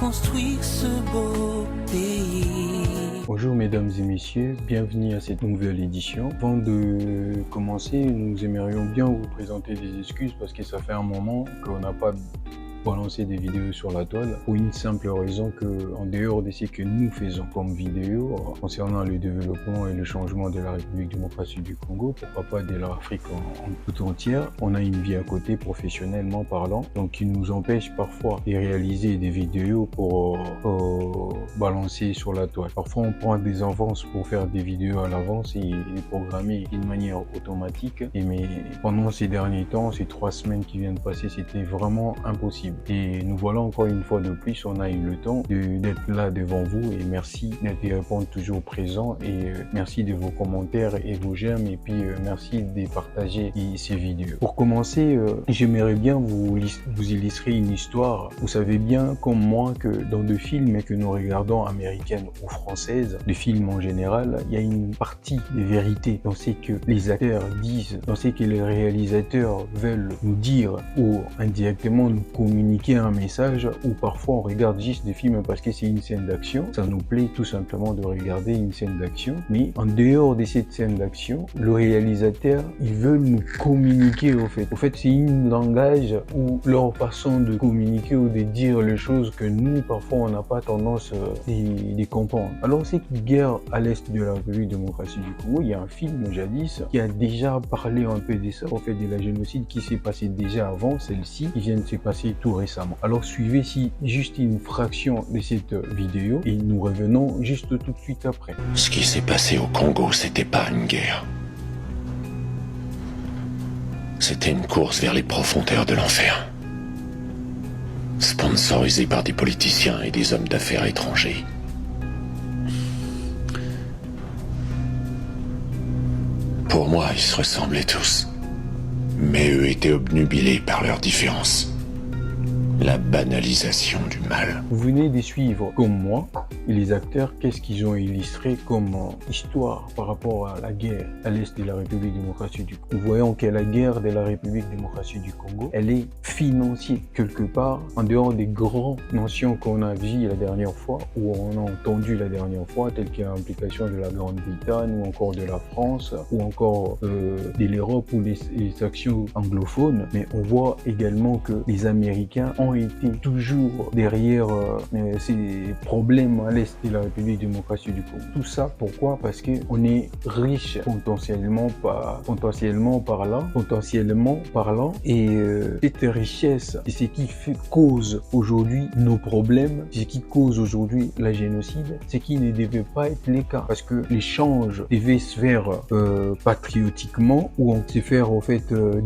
construire ce beau pays. Bonjour mesdames et messieurs, bienvenue à cette nouvelle édition. Avant de commencer, nous aimerions bien vous présenter des excuses parce que ça fait un moment qu'on n'a pas balancer des vidéos sur la toile pour une simple raison que, en dehors de ce que nous faisons comme vidéo concernant le développement et le changement de la République démocratique du Congo, pourquoi pas de l'Afrique en tout entière, on a une vie à côté professionnellement parlant, donc qui nous empêche parfois de réaliser des vidéos pour balancer sur la toile. Parfois on prend des avances pour faire des vidéos à l'avance et les programmer d'une manière automatique, mais pendant ces derniers temps, ces 3 semaines qui viennent de passer, c'était vraiment impossible. Et nous voilà encore une fois de plus, on a eu le temps d'être là devant vous et merci d'être et répondre toujours présent et merci de vos commentaires et vos j'aime et puis merci de partager ces vidéos. Pour commencer, j'aimerais bien vous illustrer une histoire. Vous savez bien comme moi que dans des films que nous regardons américaines ou françaises, des films en général, il y a une partie de vérité dans ce que les acteurs disent, dans ce que les réalisateurs veulent nous dire ou indirectement nous communiquer un message, ou parfois on regarde juste des films parce que c'est une scène d'action, ça nous plaît tout simplement de regarder une scène d'action, mais en dehors de cette scène d'action, le réalisateur, ils veulent nous communiquer au fait c'est un langage ou leur façon de communiquer ou de dire les choses que nous parfois on n'a pas tendance de comprendre. Alors c'est que guerre à l'est de la République démocratique du Congo, il y a un film jadis qui a déjà parlé un peu de ça, de la génocide qui s'est passé déjà avant celle-ci, qui vient de se passer tout récemment. Alors suivez juste une fraction de cette vidéo et nous revenons juste tout de suite après. Ce qui s'est passé au Congo, c'était pas une guerre. C'était une course vers les profondeurs de l'enfer. Sponsorisée par des politiciens et des hommes d'affaires étrangers. Pour moi, ils se ressemblaient tous. Mais eux étaient obnubilés par leurs différences. La banalisation du mal. Vous venez de suivre, comme moi, et les acteurs, qu'est-ce qu'ils ont illustré comme histoire par rapport à la guerre à l'est de la République démocratique du Congo. Nous voyons que la guerre de la République démocratique du Congo, elle est financière quelque part, en dehors des grandes nations qu'on a vues la dernière fois, ou on a entendu la dernière fois, telles que l'implication de la Grande-Bretagne, ou encore de la France, ou encore de l'Europe, ou les actions anglophones. Mais on voit également que les Américains ont été toujours derrière ces problèmes à l'est de la République démocratique du Congo. Tout ça, pourquoi? Parce que on est riche potentiellement parlant, et cette richesse, c'est ce qui cause aujourd'hui nos problèmes, c'est ce qui cause aujourd'hui la génocide, ce qui ne devait pas être le cas, parce que l'échange devait se faire patriotiquement ou on se faire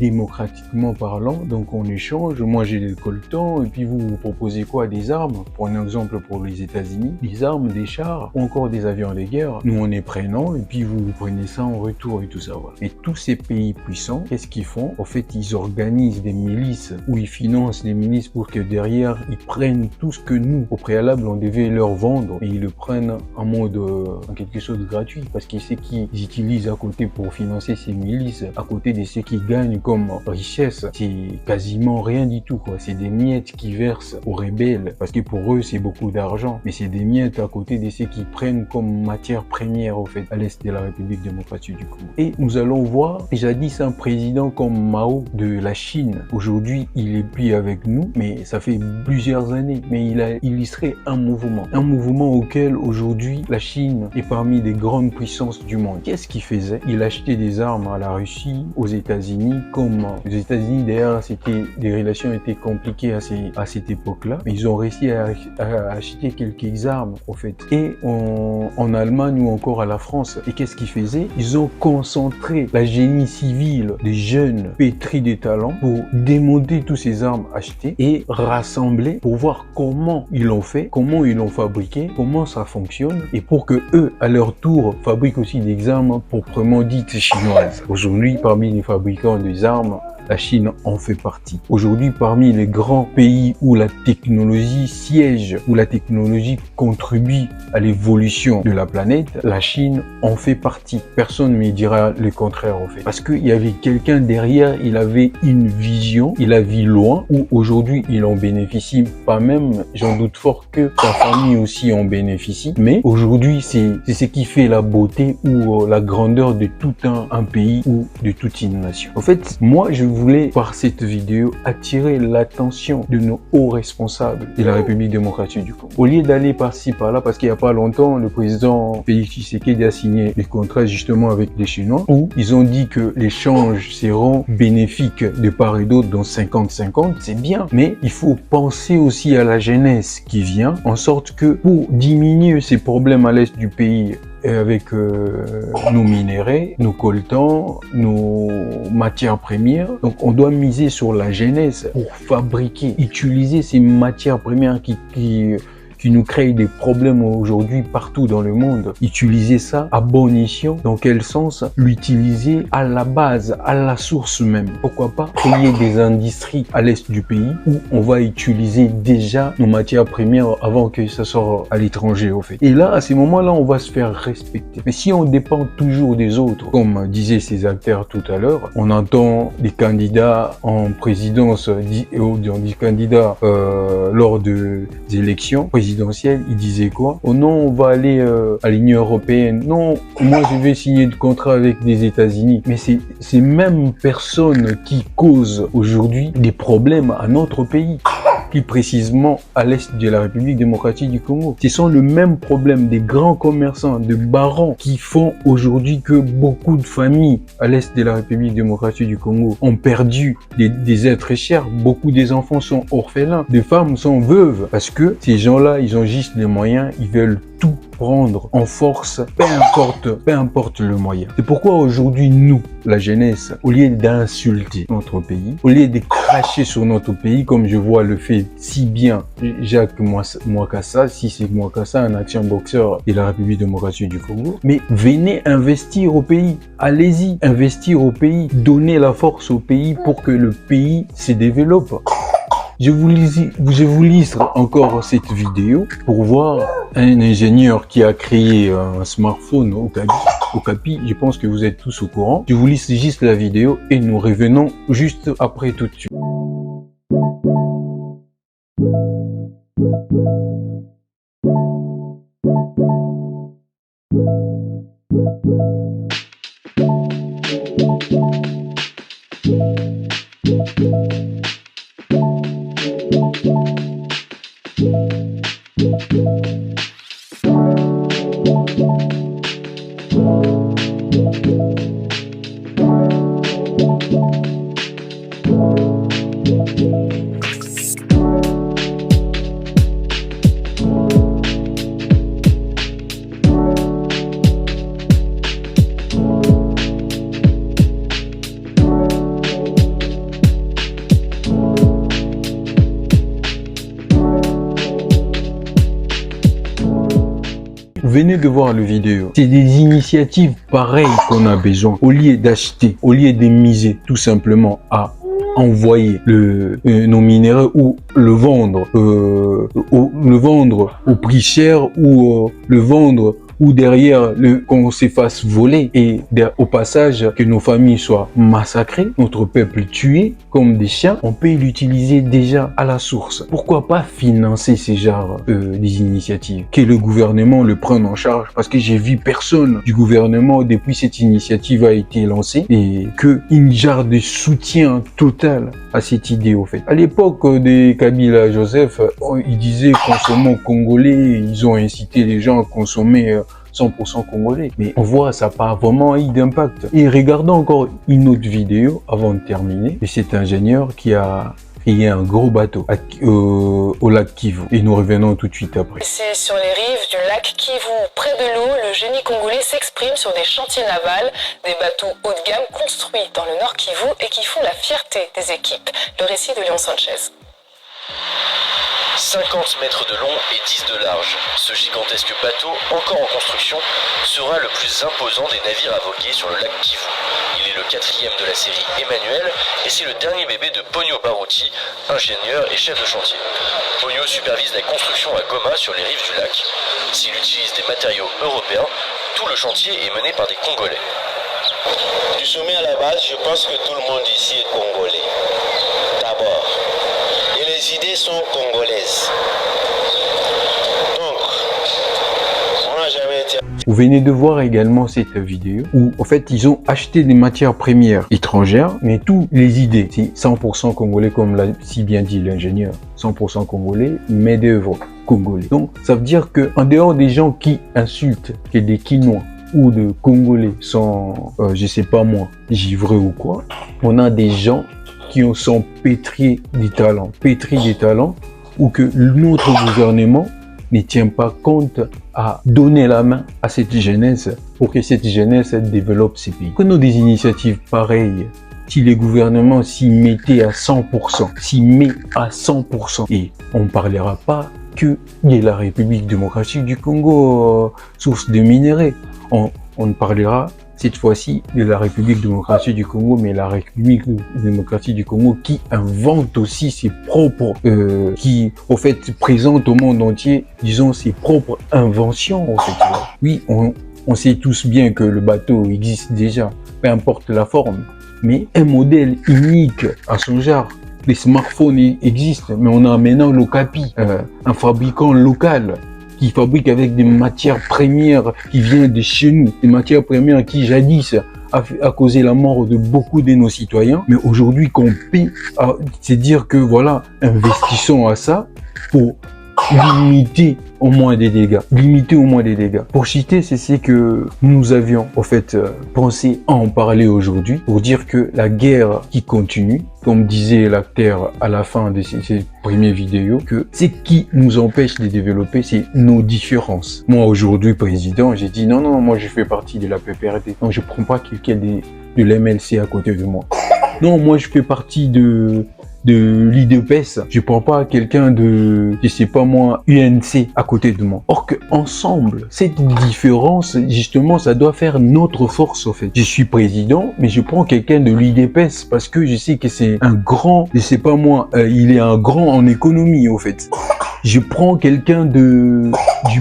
démocratiquement parlant. Donc on échange, moi j'ai des coltons et puis vous proposez quoi? Des armes, pour un exemple pour les États-Unis, des armes, des chars ou encore des avions de guerre. Nous on est prenant et puis vous prenez ça en retour et tout ça. Voilà. Et tous ces pays puissants, qu'est-ce qu'ils font? En fait, ils organisent des milices ou ils financent des milices pour que derrière ils prennent tout ce que nous, au préalable, on devait leur vendre et ils le prennent en mode en quelque chose de gratuit parce qu'ils savent qu'ils utilisent à côté pour financer ces milices, à côté de ce qu'ils gagnent comme richesse, c'est quasiment rien du tout quoi. C'est des miettes qui versent aux rebelles parce que pour eux c'est beaucoup d'argent, mais c'est des miettes à côté de ceux qui prennent comme matière première à l'est de la République démocratique du Congo. Et nous allons voir jadis un président comme Mao de la Chine. Aujourd'hui il est plus avec nous, mais ça fait plusieurs années, mais il a illustré un mouvement auquel aujourd'hui la Chine est parmi les grandes puissances du monde. Qu'est-ce qu'il faisait? Il achetait des armes à la Russie, aux États-Unis, comme les États-Unis d'ailleurs les relations étaient compliquées à cette époque-là, mais ils ont réussi à acheter quelques armes et en Allemagne ou encore à la France. Et qu'est-ce qu'ils faisaient? Ils ont concentré la génie civile des jeunes pétris de talent pour démonter toutes ces armes achetées et rassembler pour voir comment ils l'ont fait, comment ils l'ont fabriqué, comment ça fonctionne et pour que eux, à leur tour, fabriquent aussi des armes proprement dites chinoises. Aujourd'hui, parmi les fabricants des armes la Chine en fait partie. Aujourd'hui, parmi les grands pays où la technologie siège, où la technologie contribue à l'évolution de la planète, la Chine en fait partie. Personne ne me dira le contraire en fait. Parce qu'il y avait quelqu'un derrière, il avait une vision, il a vu loin, où aujourd'hui il en bénéficie, pas même, j'en doute fort que sa famille aussi en bénéficie. Mais aujourd'hui, c'est ce qui fait la beauté ou la grandeur de tout un pays ou de toute une nation. En fait, moi, je voulais, par cette vidéo, attirer l'attention de nos hauts responsables de la République démocratique du Congo. Au lieu d'aller par-ci, par-là, parce qu'il n'y a pas longtemps, le président Félix Tshisekedi a signé des contrats justement avec les Chinois, où ils ont dit que l'échange seront bénéfiques de part et d'autre dans 50-50, c'est bien. Mais il faut penser aussi à la jeunesse qui vient, en sorte que pour diminuer ces problèmes à l'est du pays, avec nos minéraux, nos coltans, nos matières premières. Donc on doit miser sur la jeunesse pour fabriquer, utiliser ces matières premières qui nous créent des problèmes aujourd'hui partout dans le monde. Utiliser ça à bon escient. Dans quel sens? L'utiliser à la base, à la source même. Pourquoi pas créer des industries à l'est du pays où on va utiliser déjà nos matières premières avant que ça sorte à l'étranger au fait. Et là, à ces moments-là, on va se faire respecter. Mais si on dépend toujours des autres, comme disaient ces acteurs tout à l'heure, on entend des candidats en présidence, des candidats lors des élections présidentielles, il disait quoi? Oh non, on va aller à l'Union européenne. Non, moi je vais signer de contrat avec les États-Unis. Mais c'est ces mêmes personnes qui causent aujourd'hui des problèmes à notre pays, plus précisément à l'est de la République démocratique du Congo. Ce sont le même problème des grands commerçants, de barons qui font aujourd'hui que beaucoup de familles à l'est de la République démocratique du Congo ont perdu des êtres chers. Beaucoup des enfants sont orphelins, des femmes sont veuves parce que ces gens-là, ils ont juste les moyens, ils veulent tout prendre en force, peu importe le moyen. C'est pourquoi aujourd'hui, nous, la jeunesse, au lieu d'insulter notre pays, au lieu de cracher sur notre pays, comme je vois le fait si bien Jacques Mwakassa, si c'est Mwakassa, un ancien boxeur de la République démocratique du Congo, mais venez investir au pays, allez-y, investir au pays, donnez la force au pays pour que le pays se développe. Je vous lis encore cette vidéo pour voir un ingénieur qui a créé un smartphone au Capi. Je pense que vous êtes tous au courant. Je vous lis juste la vidéo et nous revenons juste après tout de suite. Venez de voir la vidéo. C'est des initiatives pareilles qu'on a besoin. Au lieu d'acheter, au lieu de miser tout simplement à envoyer nos minéraux ou le vendre au prix cher ou le vendre ou derrière qu'on se fasse voler et au passage que nos familles soient massacrées, notre peuple tué comme des chiens, on peut l'utiliser déjà à la source. Pourquoi pas financer ces genres des initiatives? Que le gouvernement le prenne en charge, parce que j'ai vu personne du gouvernement depuis cette initiative a été lancée et que une genre de soutien total à cette idée au fait. À l'époque de Kabila Joseph, il disait consommons congolais, ils ont incité les gens à consommer 100% congolais. Mais on voit, ça n'a pas vraiment eu d'impact. Et regardons encore une autre vidéo avant de terminer. Et cet ingénieur qui a créé un gros bateau au lac Kivu. Et nous revenons tout de suite après. C'est sur les rives du lac Kivu, près de l'eau, le génie congolais s'exprime sur des chantiers navals, des bateaux haut de gamme construits dans le nord Kivu et qui font la fierté des équipes. Le récit de Léon Sanchez. 50 mètres de long et 10 de large. Ce gigantesque bateau, encore en construction, sera le plus imposant des navires à voguer sur le lac Kivu. Il est le 4e de la série Emmanuel et c'est le dernier bébé de Pogno Baruti, ingénieur et chef de chantier. Pogno supervise la construction à Goma sur les rives du lac. S'il utilise des matériaux européens, tout le chantier est mené par des Congolais. Du sommet à la base, je pense que tout le monde ici est congolais. D'abord. Et les idées sont congolaises. Donc, on n'a jamais été... Vous venez de voir également cette vidéo où en fait ils ont acheté des matières premières étrangères, mais toutes les idées, c'est 100% congolais comme l'a si bien dit l'ingénieur, 100% congolais, main d'œuvre congolais. Donc ça veut dire que en dehors des gens qui insultent, que des Quinois ou de Congolais sont, je sais pas moi, givreux ou quoi, on a des gens qui sont pétris des talents, ou que notre gouvernement ne tient pas compte à donner la main à cette jeunesse pour que cette jeunesse développe ses pays. Prenons des initiatives pareilles. Si les gouvernements s'y mettaient à 100%, s'y met à 100%, et on ne parlera pas que de la République démocratique du Congo, source de minerais. On ne parlera cette fois-ci de la République démocratique du Congo, mais la République démocratique du Congo qui invente aussi ses propres, qui au fait présente au monde entier, disons, ses propres inventions. En fait. Oui, on sait tous bien que le bateau existe déjà, peu importe la forme, mais un modèle unique à son genre. Les smartphones existent, mais on a maintenant l'Ocapi, un fabricant local qui fabrique avec des matières premières qui viennent de chez nous, des matières premières qui jadis a causé la mort de beaucoup de nos citoyens, mais aujourd'hui qu'on paie, c'est dire que voilà, investissons à ça pour limiter au moins des dégâts. Pour citer, c'est ce que nous avions en fait pensé à en parler aujourd'hui, pour dire que la guerre qui continue, comme disait l'acteur à la fin de ces premières vidéos, que ce qui nous empêche de développer, c'est nos différences. Moi aujourd'hui, président, j'ai dit non, moi je fais partie de la PPRD. Donc je prends pas quelqu'un de l'MLC à côté de moi. Non, moi je fais partie de l'IDPS, je prends pas quelqu'un de, je sais pas moi, UNC à côté de moi. Or que ensemble, cette différence, justement, ça doit faire notre force, au fait. Je suis président, mais je prends quelqu'un de l'IDPS parce que je sais que c'est un grand, je sais pas moi, il est un grand en économie, au fait. Je prends quelqu'un du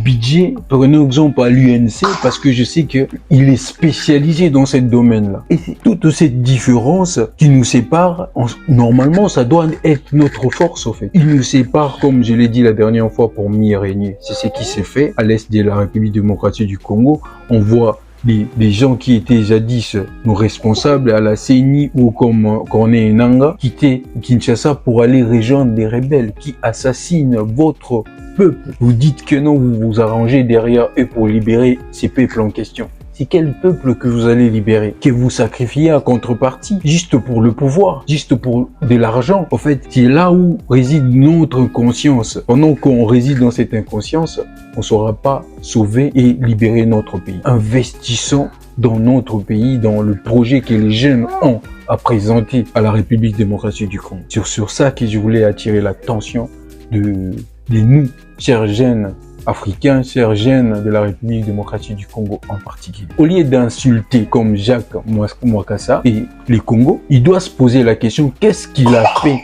budget, prenons exemple à l'UNC, parce que je sais qu'il est spécialisé dans ce domaine-là. Et c'est toute cette différence qui nous sépare, normalement, ça doit être notre force, au fait. Il nous sépare, comme je l'ai dit la dernière fois, pour mieux régner. C'est ce qui s'est fait à l'est de la République démocratique du Congo. On voit des gens qui étaient jadis nos responsables à la CENI ou comme Corneille Nangaa, quitter Kinshasa pour aller rejoindre des rebelles qui assassinent votre peuple. Vous dites que non, vous vous arrangez derrière eux pour libérer ces peuples en question. C'est quel peuple que vous allez libérer, que vous sacrifiez en contrepartie, juste pour le pouvoir, juste pour de l'argent. En fait, c'est là où réside notre conscience. Pendant qu'on réside dans cette inconscience, on ne saura pas sauver et libérer notre pays. Investissons dans notre pays, dans le projet que les jeunes ont à présenter à la République démocratique du Congo. C'est sur ça que je voulais attirer l'attention de nous, chers jeunes africains, chers jeunes de la République démocratique du Congo en particulier. Au lieu d'insulter comme Jacques Mwakassa et les Congos, il doit se poser la question, qu'est-ce qu'il a fait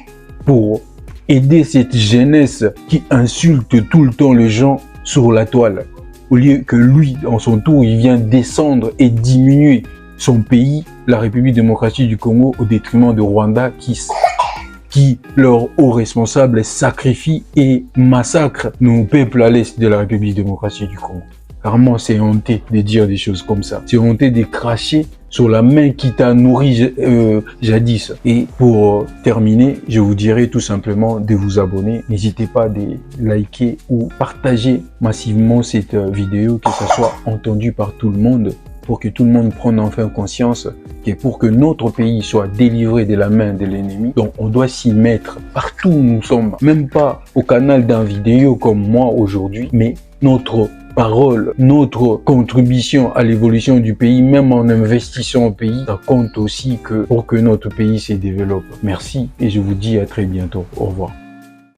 pour aider cette jeunesse qui insulte tout le temps les gens sur la toile, au lieu que lui, en son tour, il vient descendre et diminuer son pays, la République démocratique du Congo, au détriment de Rwanda qui leurs hauts responsables sacrifient et massacrent nos peuples à l'est de la République démocratique du Congo. Carrément, c'est honteux de dire des choses comme ça. C'est honteux de cracher sur la main qui t'a nourri jadis. Et pour terminer, je vous dirai tout simplement de vous abonner. N'hésitez pas à liker ou partager massivement cette vidéo, que ça soit entendu par tout le monde, pour que tout le monde prenne enfin conscience que pour que notre pays soit délivré de la main de l'ennemi, donc on doit s'y mettre partout où nous sommes, même pas au canal d'un vidéo comme moi aujourd'hui, mais notre parole, notre contribution à l'évolution du pays, même en investissant au pays, ça compte aussi pour que notre pays se développe. Merci et je vous dis à très bientôt. Au revoir.